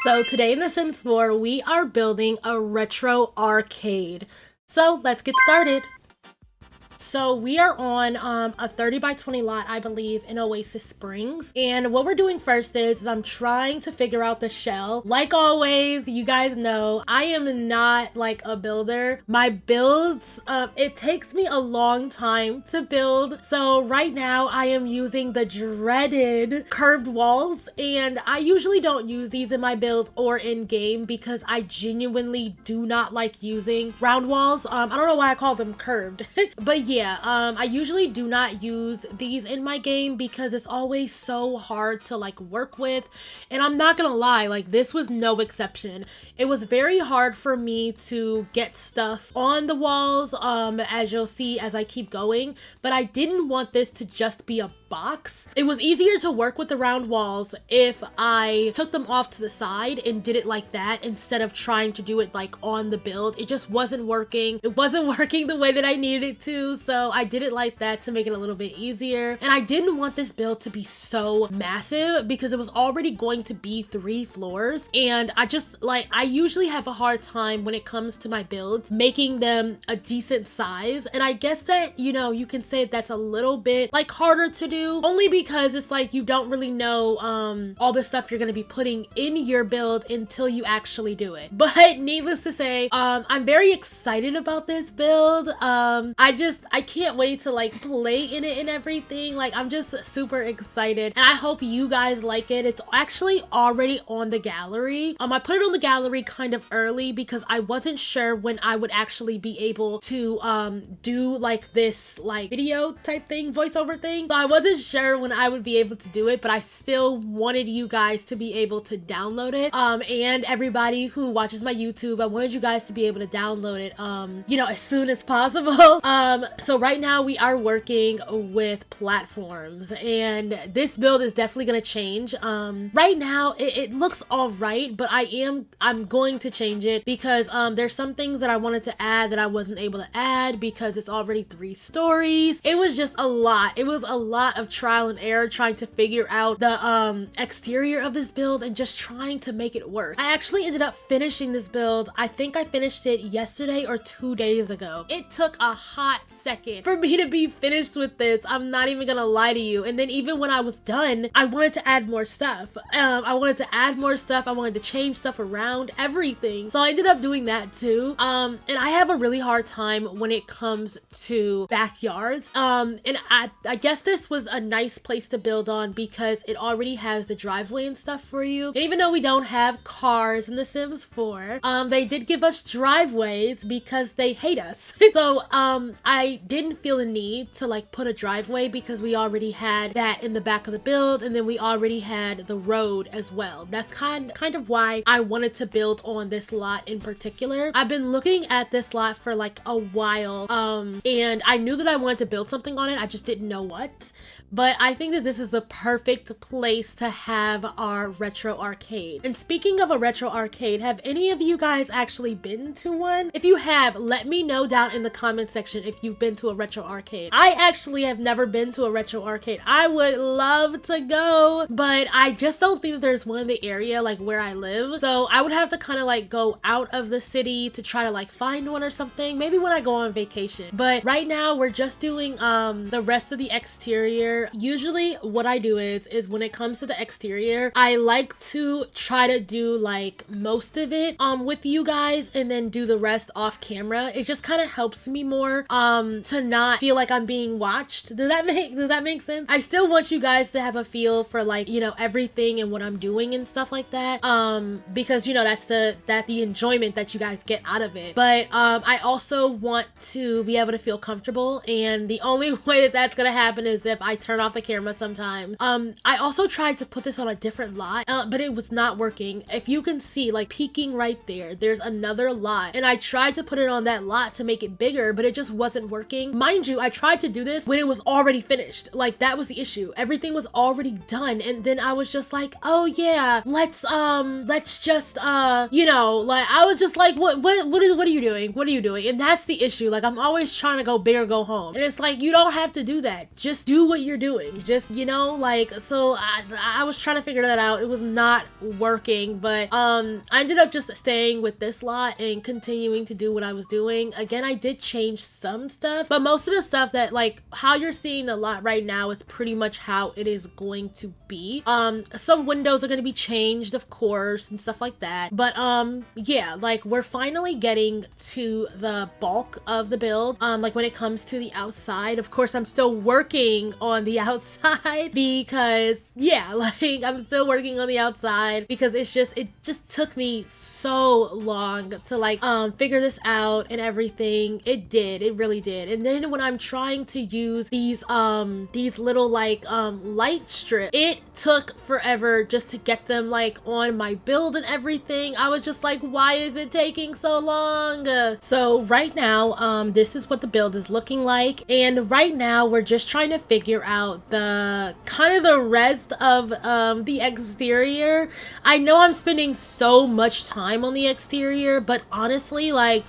So today in The Sims 4, we are building a retro arcade. So let's get started. So we are on a 30 by 20 lot, I believe, in Oasis Springs. And what we're doing first is I'm trying to figure out the shell. Like always, you guys know, I am not like a builder. My builds, it takes me a long time to build. So right now I am using the dreaded curved walls. And I usually don't use these in my builds or in game because I genuinely do not like using round walls. I don't know why I call them curved, but yeah. I usually do not use these in my game because it's always so hard to like work with, and I'm not gonna lie, like this was no exception. It was very hard for me to get stuff on the walls, as you'll see as I keep going, but I didn't want this to just be a box. It was easier to work with the round walls if I took them off to the side and did it like that instead of trying to do it like on the build. It just wasn't working. It wasn't working the way that I needed it to, so I did it like that to make it a little bit easier. And I didn't want this build to be so massive because it was already going to be 3 floors, and I usually have a hard time when it comes to my builds making them a decent size. And I guess that, you know, you can say that's a little bit like harder to do only because it's like you don't really know all the stuff you're going to be putting in your build until you actually do it. But needless to say, I'm very excited about this build. I can't wait to like play in it and everything. Like I'm just super excited, and I hope you guys like it. It's actually already on the gallery. I put it on the gallery kind of early because I wasn't sure when I would actually be able to do like this like video type thing, voiceover thing. So I wasn't sure when I would be able to do it, but I still wanted you guys to be able to download it. And everybody who watches my YouTube, I wanted you guys to be able to download it, you know, as soon as possible. So right now we are working with platforms, and this build is definitely going to change. Right now it looks all right, but I'm going to change it because there's some things that I wanted to add that I wasn't able to add because it's already 3 stories. It was just a lot. It was a lot of trial and error trying to figure out the exterior of this build and just trying to make it work. I actually ended up finishing this build. I think I finished it yesterday or 2 days ago. It took a hot second for me to be finished with this. I'm not even gonna lie to you. And then even when I was done, I wanted to add more stuff. I wanted to add more stuff. I wanted to change stuff around, everything. So I ended up doing that too. And I have a really hard time when it comes to backyards. And I guess this was a nice place to build on because it already has the driveway and stuff for you. And even though we don't have cars in The Sims 4, they did give us driveways because they hate us. So I didn't feel the need to like put a driveway because we already had that in the back of the build, and then we already had the road as well. That's kind of why I wanted to build on this lot in particular. I've been looking at this lot for like a while, and I knew that I wanted to build something on it. I just didn't know what. But I think that this is the perfect place to have our retro arcade. And speaking of a retro arcade, have any of you guys actually been to one? If you have, let me know down in the comment section if you've been to a retro arcade. I actually have never been to a retro arcade. I would love to go, but I just don't think that there's one in the area like where I live. So I would have to kind of like go out of the city to try to like find one or something. Maybe when I go on vacation. But right now we're just doing the rest of the exterior. Usually what I do is when it comes to the exterior, I like to try to do like most of it with you guys and then do the rest off camera. It just kind of helps me more to not feel like I'm being watched. Does that make sense? I still want you guys to have a feel for like, you know, everything and what I'm doing and stuff like that, because you know that's the enjoyment that you guys get out of it. But I also want to be able to feel comfortable, and the only way that that's gonna happen is if I turn off the camera sometimes. I also tried to put this on a different lot, but it was not working. If you can see, like peeking right there, there's another lot, and I tried to put it on that lot to make it bigger, but it just wasn't working. Mind you, I tried to do this when it was already finished. Like that was the issue. Everything was already done, and then I was just like, oh yeah, let's just you know, like I was just like, what are you doing? What are you doing? And that's the issue. Like I'm always trying to go big or go home, and it's like you don't have to do that. Just do what you're doing? Just, you know, like, so I was trying to figure that out. It was not working, but I ended up just staying with this lot and continuing to do what I was doing. Again, I did change some stuff, but most of the stuff that, like, how you're seeing the lot right now is pretty much how it is going to be. Some windows are going to be changed, of course, and stuff like that, but yeah, like, we're finally getting to the bulk of the build. Like, when it comes to the outside, of course, I'm still working on the outside because, yeah, like, I'm still working on the outside because it just took me so long to, like, figure this out and everything. It really did. And then when I'm trying to use these little, like, light strips, it took forever just to get them, like, on my build and everything. I was just like, why is it taking so long? So right now, this is what the build is looking like, and right now we're just trying to figure out the kind of the rest of the exterior. I know I'm spending so much time on the exterior, but honestly, like,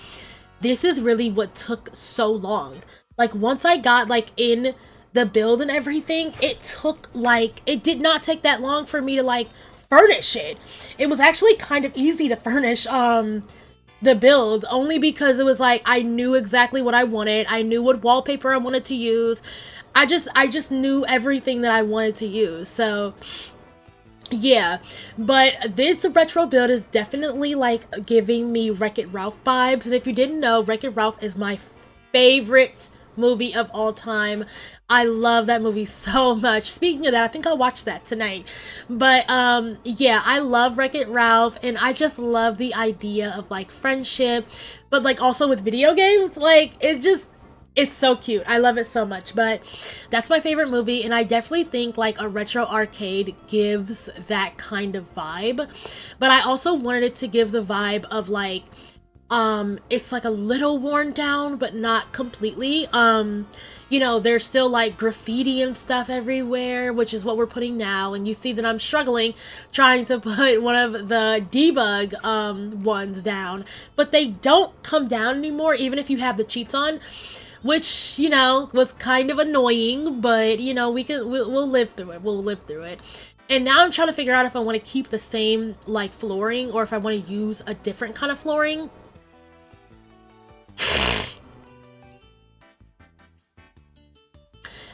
this is really what took so long. Like, once I got, like, in the build and everything, it did not take that long for me to, like, furnish it. It was actually kind of easy to furnish the build, only because it was like I knew exactly what I wanted. I knew what wallpaper I wanted to use. I just knew everything that I wanted to use. So yeah, but this retro build is definitely, like, giving me Wreck-It Ralph vibes. And if you didn't know, Wreck-It Ralph is my favorite movie of all time. I love that movie so much. Speaking of that, I think I'll watch that tonight. But yeah, I love Wreck-It Ralph, and I just love the idea of, like, friendship, but, like, also with video games. Like, it's so cute. I love it so much. But that's my favorite movie, and I definitely think, like, a retro arcade gives that kind of vibe. But I also wanted it to give the vibe of, like, it's, like, a little worn down, but not completely. You know, there's still, like, graffiti and stuff everywhere, which is what we're putting now. And you see that I'm struggling trying to put one of the debug ones down, but they don't come down anymore, even if you have the cheats on, which, you know, was kind of annoying, but, you know, we'll live through it. We'll live through it. And now I'm trying to figure out if I want to keep the same, like, flooring, or if I want to use a different kind of flooring.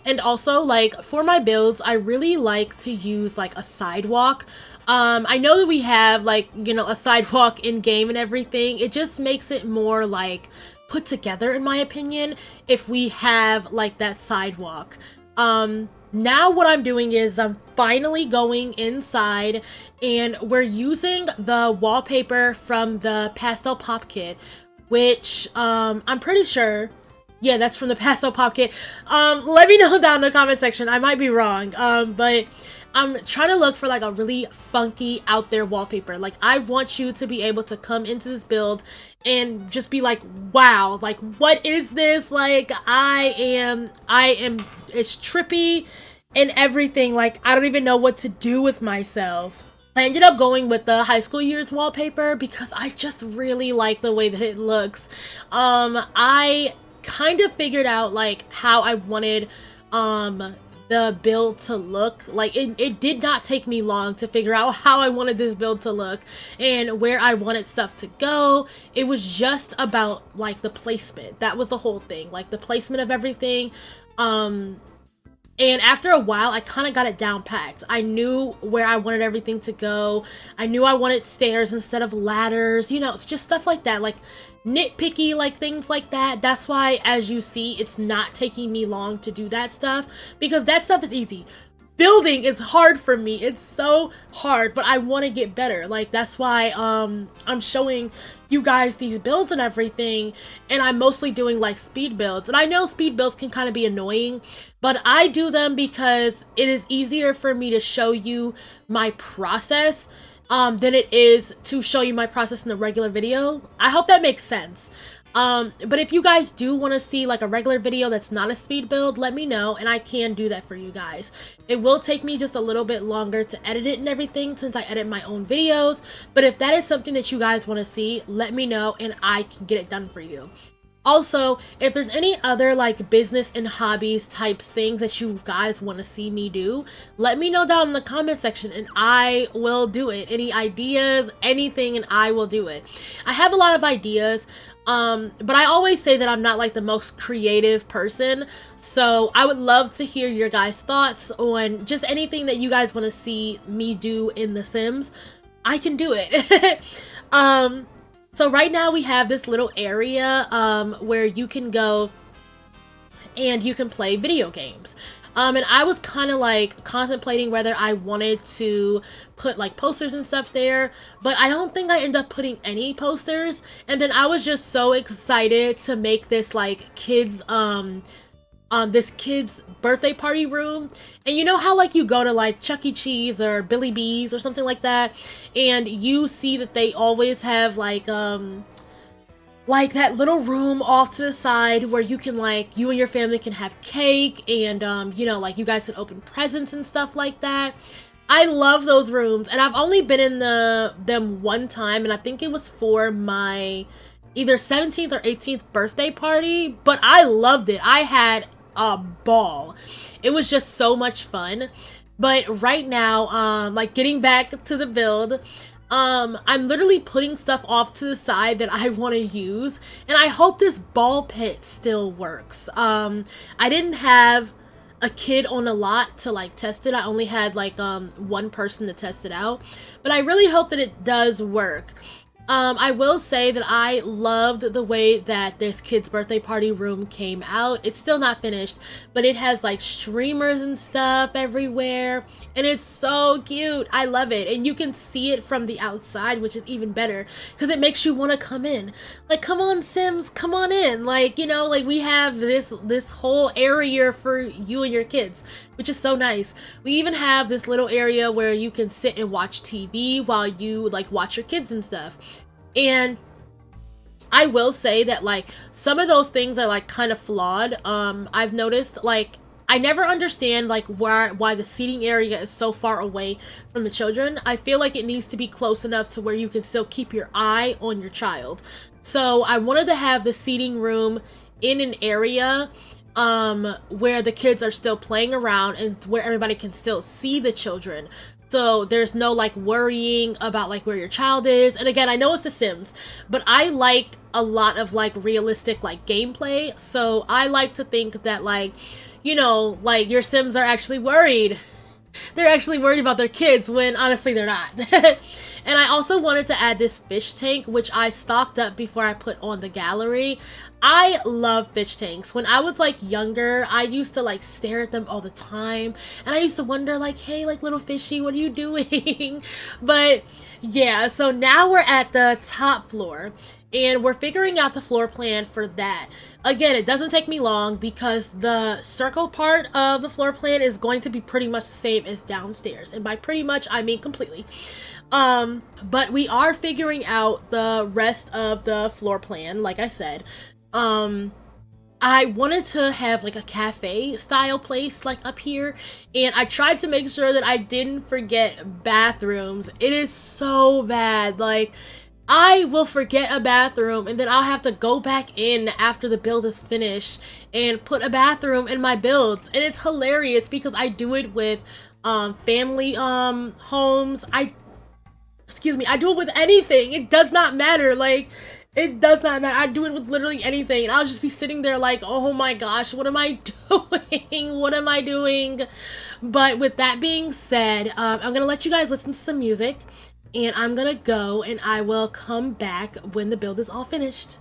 And also, like, for my builds, I really like to use, like, a sidewalk. I know that we have, like, you know, a sidewalk in game and everything. It just makes it more, like, put together, in my opinion, if we have, like, that sidewalk. Now what I'm doing is I'm finally going inside, and we're using the wallpaper from the Pastel Pop Kit, which I'm pretty sure, yeah, that's from the Pastel Pop Kit. Let me know down in the comment section. I might be wrong, but I'm trying to look for, like, a really funky out there wallpaper. Like, I want you to be able to come into this build and just be like, wow, like, what is this? Like, I am, it's trippy and everything. Like, I don't even know what to do with myself. I ended up going with the high school years wallpaper because I just really like the way that it looks. I kind of figured out, like, how I wanted the build to look. Like, it did not take me long to figure out how I wanted this build to look and where I wanted stuff to go. It was just about, like, the placement. That was the whole thing, like, the placement of everything. And after a while, I kind of got it down packed. I knew where I wanted everything to go. I knew I wanted stairs instead of ladders. You know, it's just stuff like that, like nitpicky, like things like that. That's why, as you see, it's not taking me long to do that stuff, because that stuff is easy. Building is hard for me. It's so hard, but I want to get better. Like, that's why I'm showing you guys these builds and everything, and I'm mostly doing, like, speed builds. And I know speed builds can kind of be annoying, but I do them because it is easier for me to show you my process than it is to show you my process in a regular video. I hope that makes sense. But if you guys do want to see, like, a regular video that's not a speed build, let me know and I can do that for you guys. It will take me just a little bit longer to edit it and everything, since I edit my own videos. But if that is something that you guys want to see, let me know and I can get it done for you. Also, if there's any other like business and hobbies types things that you guys want to see me do, let me know down in the comment section and I will do it. Any ideas, anything, and I will do it. I have a lot of ideas, but I always say that I'm not like the most creative person, so I would love to hear your guys' thoughts on just anything that you guys want to see me do in The Sims. I can do it. So right now we have this little area where you can go and you can play video games. And I was kind of like contemplating whether I wanted to put like posters and stuff there, but I don't think I end up putting any posters. And then I was just so excited to make this like kids this kid's birthday party room. And you know how like you go to like Chuck E. Cheese or Billy B's or something like that, and you see that they always have like that little room off to the side where you can like, you and your family can have cake and you know, like you guys can open presents and stuff like that. I love those rooms, and I've only been in them one time, and I think it was for my either 17th or 18th birthday party, but I loved it. I had a ball. It was just so much fun. But right now, like getting back to the build, I'm literally putting stuff off to the side that I want to use, and I hope this ball pit still works. I didn't have a kid on a lot to like test it. I only had like one person to test it out, but I really hope that it does work. I will say that I loved the way that this kid's birthday party room came out. It's still not finished, but it has like streamers and stuff everywhere, and it's so cute. I love it, and you can see it from the outside, which is even better because it makes you want to come in. Like, come on, Sims, come on in. Like, you know, like we have this whole area for you and your kids, which is so nice. We even have this little area where you can sit and watch TV while you like watch your kids and stuff. And I will say that like some of those things are like kind of flawed. I've noticed like I never understand like why the seating area is so far away from the children. I feel like it needs to be close enough to where you can still keep your eye on your child. So I wanted to have the seating room in an area where the kids are still playing around and where everybody can still see the children. So there's no like worrying about like where your child is. And again, I know it's The Sims, but I like a lot of like realistic like gameplay. So I like to think that like, you know, like your Sims are actually worried. They're actually worried about their kids when honestly they're not. And I also wanted to add this fish tank, which I stocked up before I put on the gallery. I love fish tanks. When I was like younger, I used to like stare at them all the time, and I used to wonder like, hey, like little fishy, what are you doing? But yeah, so now we're at the top floor and we're figuring out the floor plan for that. Again, it doesn't take me long because the circle part of the floor plan is going to be pretty much the same as downstairs, and by pretty much I mean completely. But we are figuring out the rest of the floor plan, like I said. I wanted to have like a cafe style place like up here, and I tried to make sure that I didn't forget bathrooms. It is so bad. Like, I will forget a bathroom and then I'll have to go back in after the build is finished and put a bathroom in my builds. And it's hilarious because I do it with family homes. I do it with anything. It does not matter. Like, it does not matter. I do it with literally anything. And I'll just be sitting there like, oh my gosh, what am I doing? What am I doing? But with that being said, I'm going to let you guys listen to some music. And I'm going to go and I will come back when the build is all finished.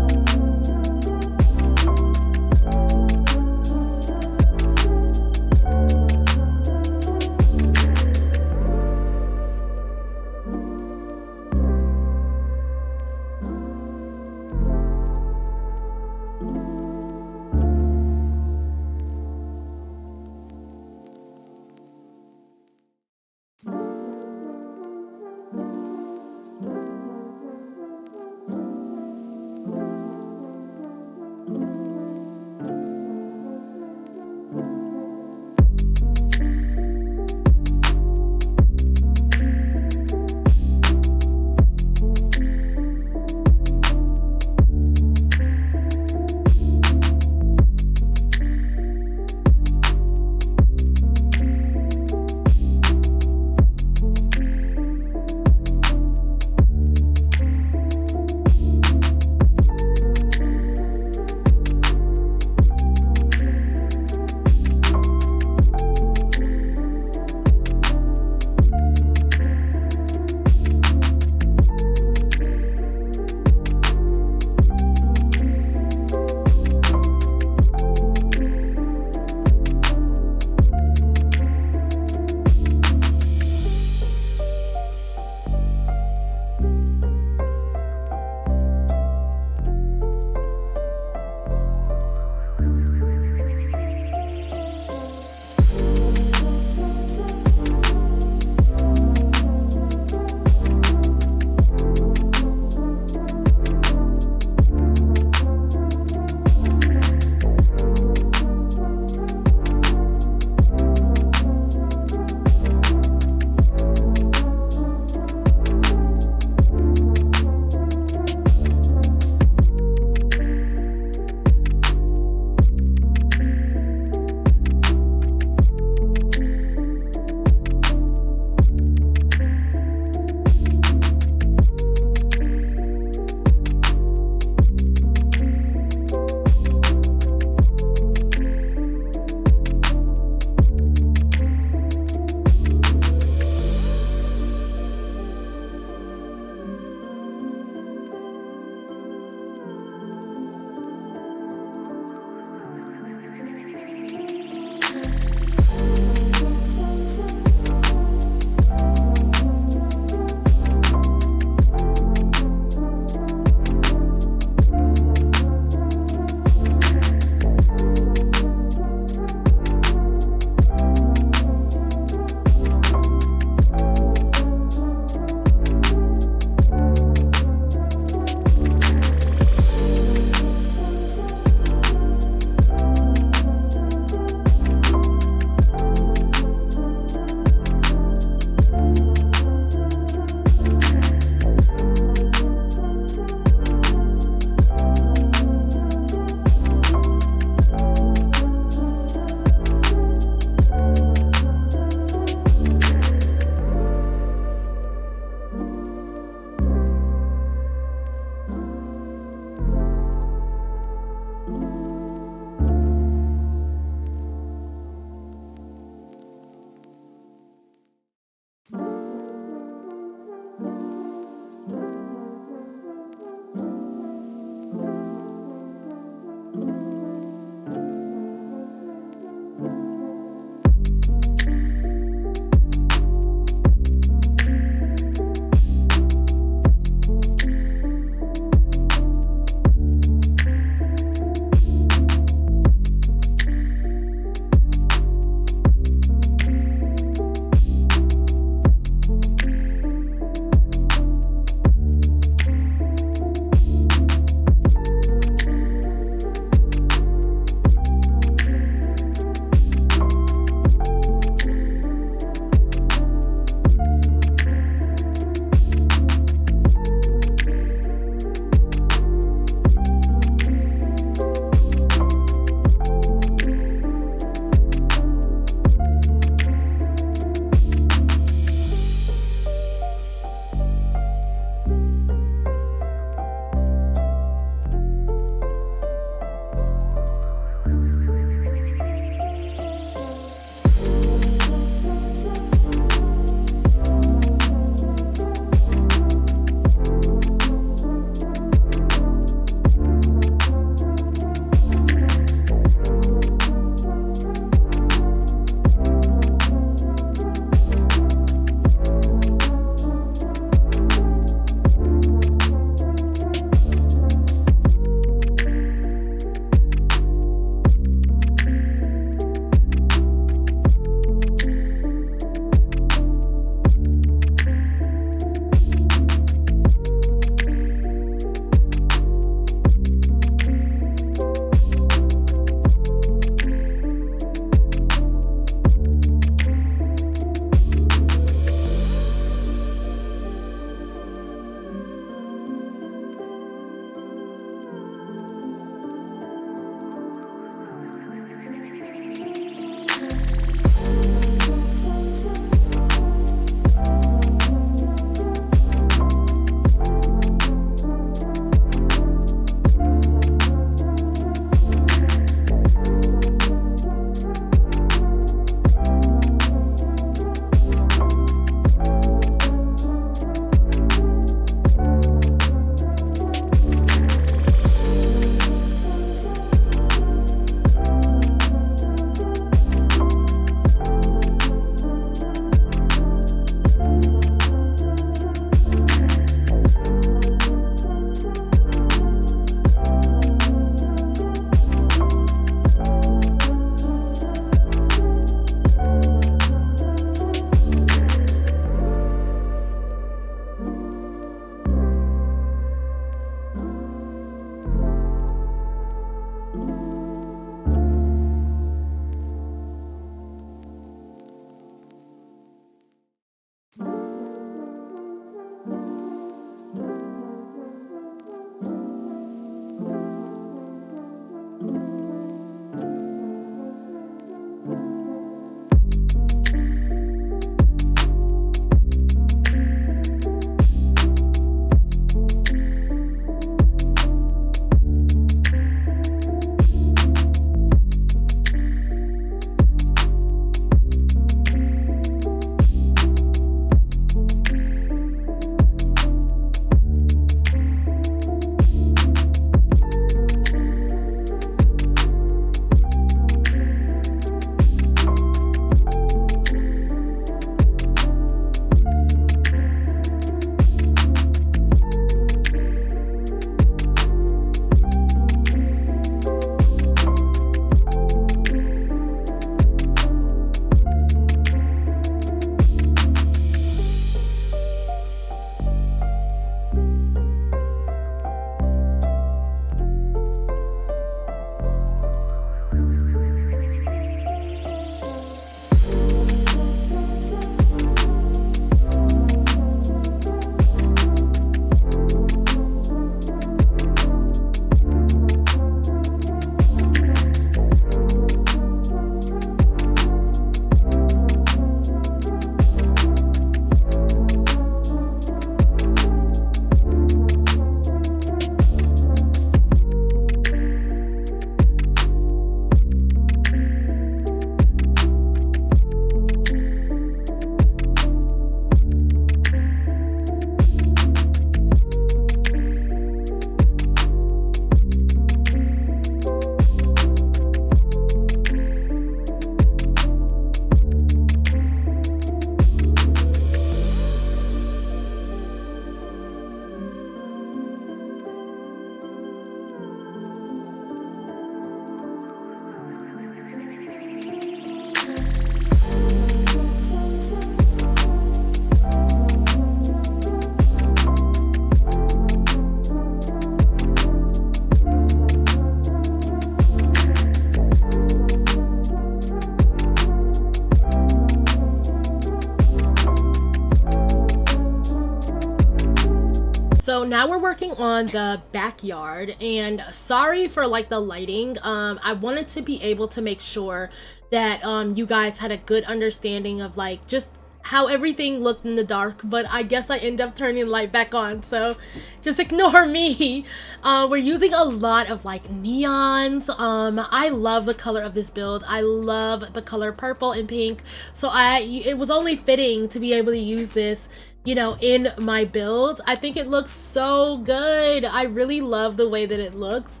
So now we're working on the backyard, and sorry for like the lighting. I wanted to be able to make sure that you guys had a good understanding of like just how everything looked in the dark, but I guess I end up turning the light back on, so just ignore me. We're using a lot of like neons. I love the color of this build. I love the color purple and pink, so it was only fitting to be able to use this, you know, in my build. I think it looks so good. I really love the way that it looks.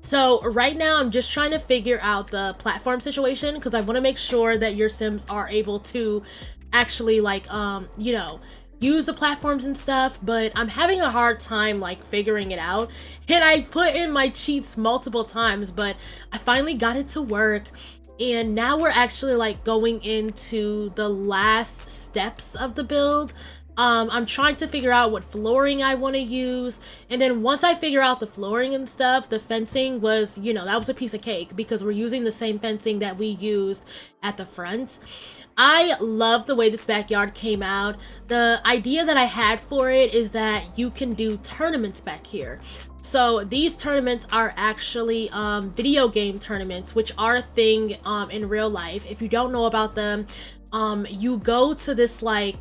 So right now I'm just trying to figure out the platform situation because I want to make sure that your Sims are able to actually like, you know, use the platforms and stuff, but I'm having a hard time like figuring it out. And I put in my cheats multiple times, but I finally got it to work. And now we're actually like going into the last steps of the build. I'm trying to figure out what flooring I want to use, and then once I figure out the flooring and stuff, the fencing was, you know, that was a piece of cake because we're using the same fencing that we used at the front. I love the way this backyard came out. The idea that I had for it is that you can do tournaments back here. So these tournaments are actually video game tournaments, which are a thing in real life. If you don't know about them, you go to this like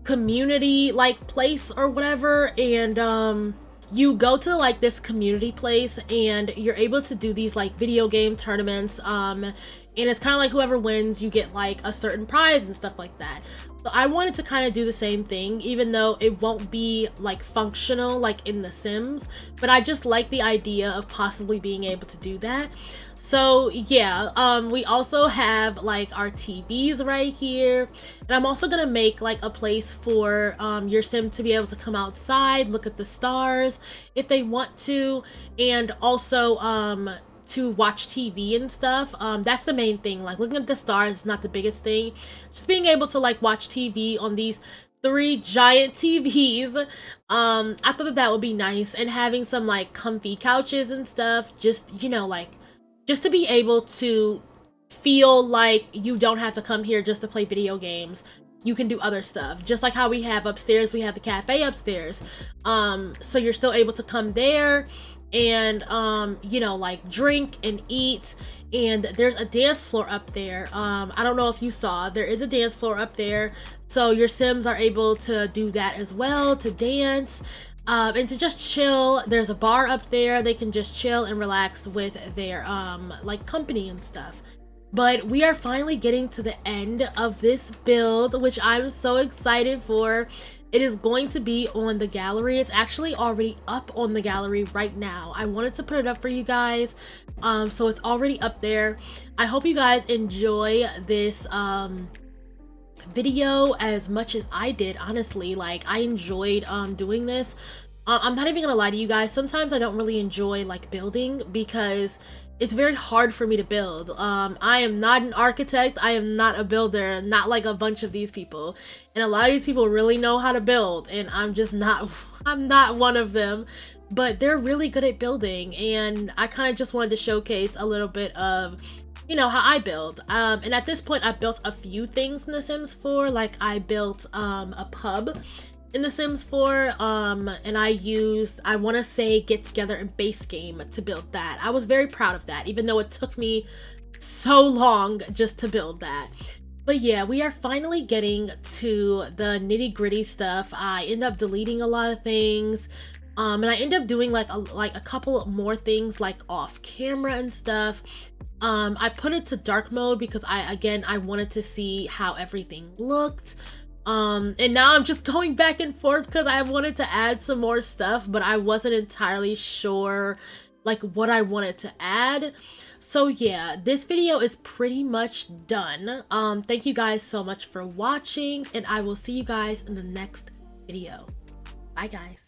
community like place or whatever, and you go to like this community place and you're able to do these like video game tournaments, and it's kind of like whoever wins, you get like a certain prize and stuff like that. So I wanted to kind of do the same thing, even though it won't be like functional like in The Sims, but I just like the idea of possibly being able to do that. So yeah, we also have like our TVs right here, and I'm also gonna make like a place for your Sim to be able to come outside, look at the stars if they want to, and also to watch TV and stuff. That's the main thing. Like looking at the stars is not the biggest thing. Just being able to like watch TV on these 3 giant TVs. I thought that would be nice, and having some like comfy couches and stuff, just, you know, like just to be able to feel like you don't have to come here just to play video games. You can do other stuff, just like how we have upstairs. We have the cafe upstairs, so you're still able to come there and you know, like drink and eat. And there's a dance floor up there. I don't know if you saw, there is a dance floor up there, so your Sims are able to do that as well, to dance. And to just chill. There's a bar up there. They can just chill and relax with their like company and stuff. But we are finally getting to the end of this build, which I'm so excited for. It is going to be on the gallery. It's actually already up on the gallery right now. I wanted to put it up for you guys, so it's already up there. I hope you guys enjoy this video as much as I did. Honestly, like I enjoyed doing this. I'm not even gonna lie to you guys, sometimes I don't really enjoy like building because it's very hard for me to build. I am not an architect, I am not a builder, not like a bunch of these people, and a lot of these people really know how to build, and I'm just not I'm not one of them. But they're really good at building, and I kind of just wanted to showcase a little bit of, you know, how I build. And at this point I've built a few things in The Sims 4. Like I built a pub in The Sims 4, and I want to say Get Together and Base Game to build that. I was very proud of that, even though it took me so long just to build that. But yeah, we are finally getting to the nitty-gritty stuff. I end up deleting a lot of things, and I end up doing like a couple more things like off camera and stuff. I put it to dark mode because I wanted to see how everything looked. And now I'm just going back and forth because I wanted to add some more stuff, but I wasn't entirely sure like what I wanted to add. So yeah, this video is pretty much done. Thank you guys so much for watching, and I will see you guys in the next video. Bye guys.